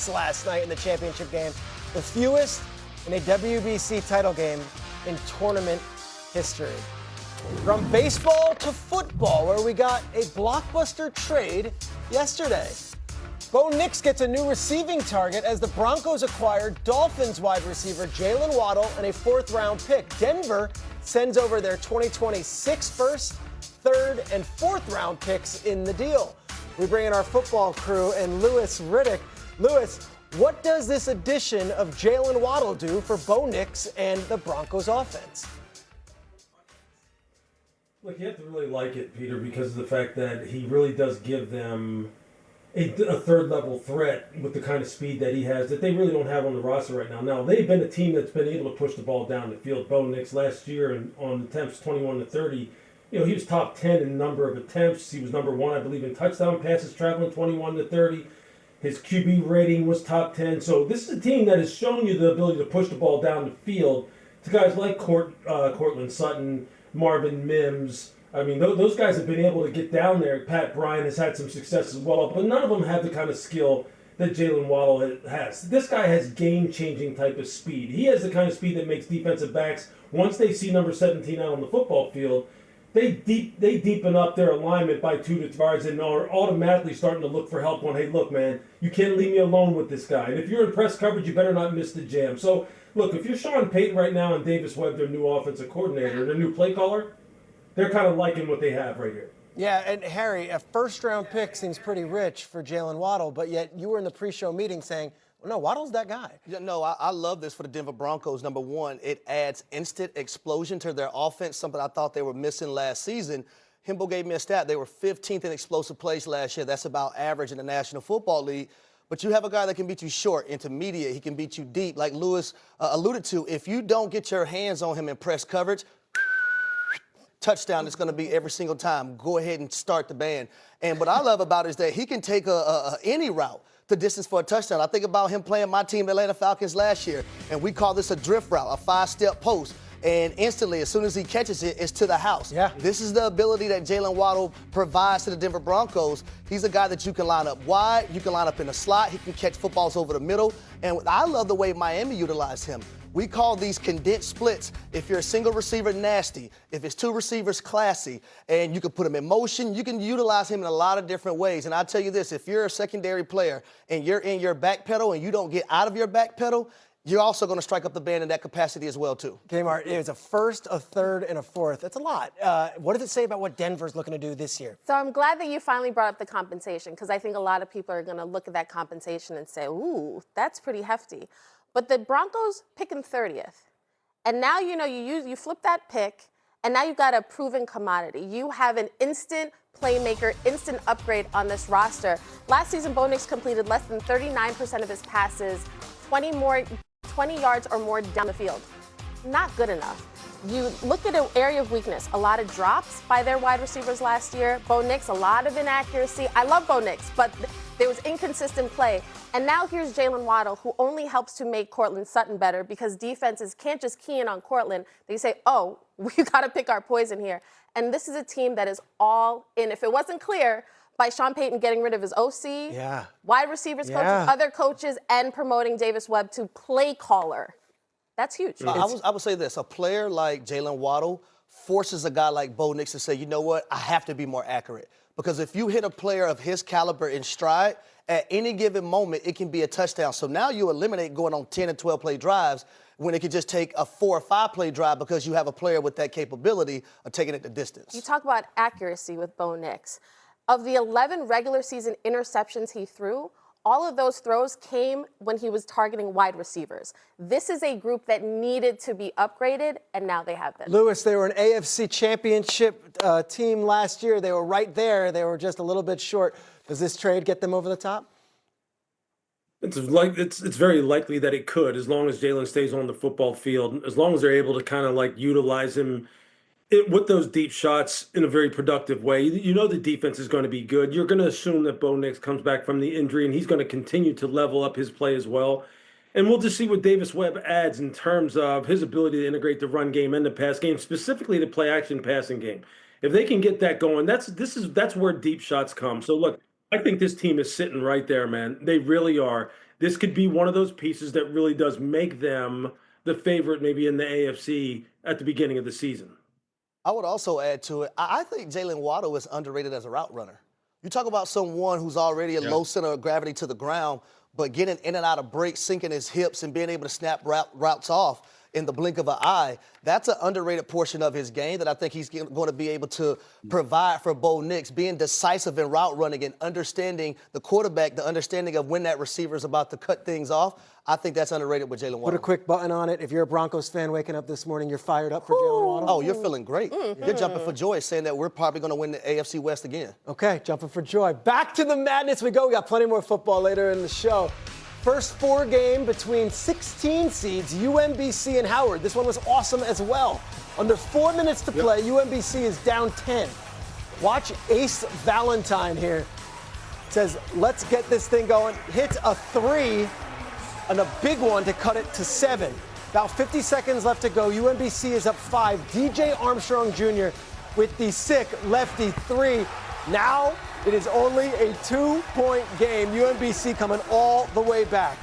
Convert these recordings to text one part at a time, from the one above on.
points last night in the championship game, the fewest in a WBC title game in tournament history. From baseball to football, where we got a blockbuster trade yesterday. Bo Nix gets a new receiving target as the Broncos acquired Dolphins wide receiver Jaylen Waddle and a fourth-round pick. Denver sends over their 2026 first, third, and fourth-round picks in the deal. We bring in our football crew and Louis Riddick. Louis, what does this addition of Jaylen Waddle do for Bo Nix and the Broncos offense? Look, you have to really like it, Peter, because of the fact that he really does give them a third-level threat with the kind of speed that he has that they really don't have on the roster right now. Now, they've been a team that's been able to push the ball down the field. Bo Nix last year on attempts 21 to 30, he was top 10 in number of attempts. He was number 1, I believe, in touchdown passes traveling 21 to 30. His QB rating was top 10. So this is a team that has shown you the ability to push the ball down the field to guys like Cortland Sutton, Marvin Mims. I mean, those guys have been able to get down there. Pat Bryant has had some success as well, but none of them have the kind of skill that Jaylen Waddle has. This guy has game-changing type of speed. He has the kind of speed that makes defensive backs, once they see number 17 out on the football field, they deepen up their alignment by 2 to 3 yards and are automatically starting to look for help on, hey, look, man, you can't leave me alone with this guy. And if you're in press coverage, you better not miss the jam. So, look, if you're Sean Payton right now and Davis Webb, their new offensive coordinator, their new play caller, they're kind of liking what they have right here. Yeah, and Harry, a first-round pick seems pretty rich for Jaylen Waddle, but yet you were in the pre-show meeting saying, well, no, Waddle's that guy. Yeah, no, I love this for the Denver Broncos. Number one, it adds instant explosion to their offense, something I thought they were missing last season. Himbo gave me a stat. They were 15th in explosive plays last year. That's about average in the National Football League. But you have a guy that can beat you short, intermediate. He can beat you deep. Like Lewis alluded to, if you don't get your hands on him in press coverage, touchdown is going to be every single time. Go ahead and start the band. And what I love about it is that he can take any route the distance for a touchdown. I think about him playing my team, the Atlanta Falcons, last year, and we call this a drift route, a 5-step post. And instantly, as soon as he catches it, it's to the house. Yeah. This is the ability that Jaylen Waddle provides to the Denver Broncos. He's a guy that you can line up wide, you can line up in the slot, he can catch footballs over the middle. And I love the way Miami utilized him. We call these condensed splits. If you're a single receiver, nasty. If it's 2 receivers, classy. And you can put him in motion. You can utilize him in a lot of different ways. And I'll tell you this, if you're a secondary player and you're in your back pedal and you don't get out of your back pedal, you're also going to strike up the band in that capacity as well, too. Kmart, it was a first, a third, and a fourth. That's a lot. What does it say about what Denver's looking to do this year? So I'm glad that you finally brought up the compensation, because I think a lot of people are going to look at that compensation and say, ooh, that's pretty hefty. But the Broncos picking 30th. And now, you flip that pick, and now you've got a proven commodity. You have an instant playmaker, instant upgrade on this roster. Last season, Bo Nix completed less than 39% of his passes, 20 yards or more down the field. Not good enough. You look at an area of weakness, a lot of drops by their wide receivers last year. Bo Nix, a lot of inaccuracy. I love Bo Nix, but there was inconsistent play. And now here's Jaylen Waddle, who only helps to make Cortland Sutton better, because defenses can't just key in on Cortland. They say, oh, we got to pick our poison here. And this is a team that is all in. If it wasn't clear by Sean Payton getting rid of his OC, wide receivers coaches, other coaches, and promoting Davis Webb to play caller, that's huge. I would say this. A player like Jaylen Waddle forces a guy like Bo Nix to say, you know what, I have to be more accurate. Because if you hit a player of his caliber in stride, at any given moment, it can be a touchdown. So now you eliminate going on 10 and 12 play drives when it could just take a 4 or 5 play drive, because you have a player with that capability of taking it the distance. You talk about accuracy with Bo Nix. Of the 11 regular season interceptions he threw, all of those throws came when he was targeting wide receivers. This is a group that needed to be upgraded, and now they have been. Lewis, they were an AFC championship team last year. They were right there. They were just a little bit short. Does this trade get them over the top? It's very likely that it could, as long as Jaylen stays on the football field, as long as they're able to kind of utilize him with those deep shots in a very productive way. You know the defense is going to be good. You're going to assume that Bo Nix comes back from the injury, and he's going to continue to level up his play as well. And we'll just see what Davis Webb adds in terms of his ability to integrate the run game and the pass game, specifically the play-action passing game. If they can get that going, that's where deep shots come. So, look, I think this team is sitting right there, man. They really are. this could be one of those pieces that really does make them the favorite maybe in the AFC at the beginning of the season. I would also add to it, I think Jaylen Waddle is underrated as a route runner. You talk about someone who's already a low center of gravity to the ground, but getting in and out of breaks, sinking his hips, and being able to snap routes off in the blink of an eye, that's an underrated portion of his game that I think he's going to be able to provide for Bo Nix, being decisive in route running and understanding the quarterback, the understanding of when that receiver is about to cut things off. I think that's underrated with Jaylen Waddle. Put a quick button on it. If you're a Broncos fan waking up this morning, you're fired up for Jaylen Waddle? Oh, you're feeling great. You're jumping for joy saying that we're probably going to win the AFC West again. Okay, jumping for joy. Back to the madness we go. We got plenty more football later in the show. First 4 game between 16 seeds, UMBC and Howard. This one was awesome as well. Under 4 minutes to play, UMBC is down 10. Watch Ace Valentine here. Says, let's get this thing going. Hits a 3 and a big one to cut it to 7. About 50 seconds left to go. UMBC is up 5. DJ Armstrong Jr. with the sick lefty 3. Now it is only a 2-point game. UMBC coming all the way back.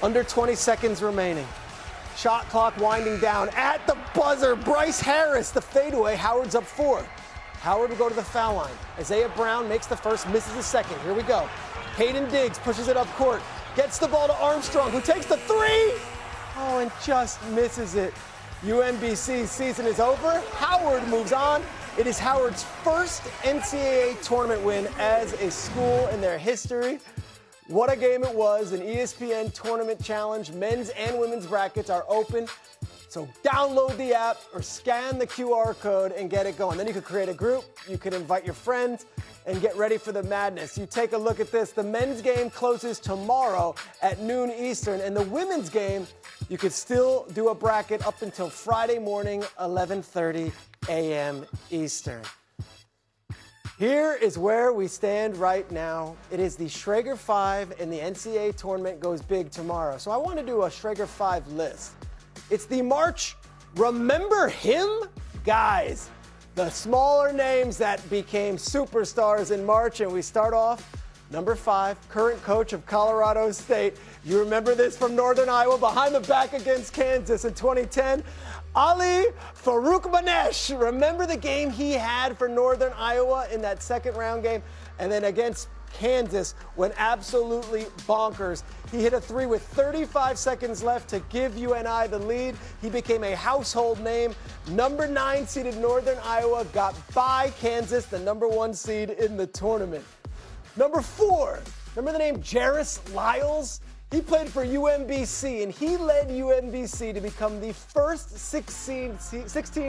Under 20 seconds remaining. Shot clock winding down. At the buzzer, Bryce Harris, the fadeaway. Howard's up 4. Howard will go to the foul line. Isaiah Brown makes the first, misses the second. Here we go. Hayden Diggs pushes it up court. Gets the ball to Armstrong, who takes the 3. Oh, and just misses it. UMBC's season is over. Howard moves on. It is Howard's first NCAA tournament win as a school in their history. What a game it was. An ESPN Tournament Challenge. Men's and women's brackets are open. So download the app or scan the QR code and get it going. Then you can create a group. You can invite your friends and get ready for the madness. You take a look at this. The men's game closes tomorrow at noon Eastern. And the women's game, you could still do a bracket up until Friday morning, 11:30 a.m. Eastern. Here is where we stand right now. It is the Schrager 5, and the NCAA tournament goes big tomorrow. So I want to do a Schrager 5 list. It's the March Remember Him guys. The smaller names that became superstars in March, and we start off number 5, current coach of Colorado State. You remember this from Northern Iowa, behind the back against Kansas in 2010. Ali Faroukmanesh. Remember the game he had for Northern Iowa in that second round game? And then against Kansas went absolutely bonkers. He hit a 3 with 35 seconds left to give UNI the lead. He became a household name. Number 9 seeded Northern Iowa got by Kansas, the number 1 seed in the tournament. Number 4, remember the name Jairus Lyles? He played for UMBC, and he led UMBC to become the first 16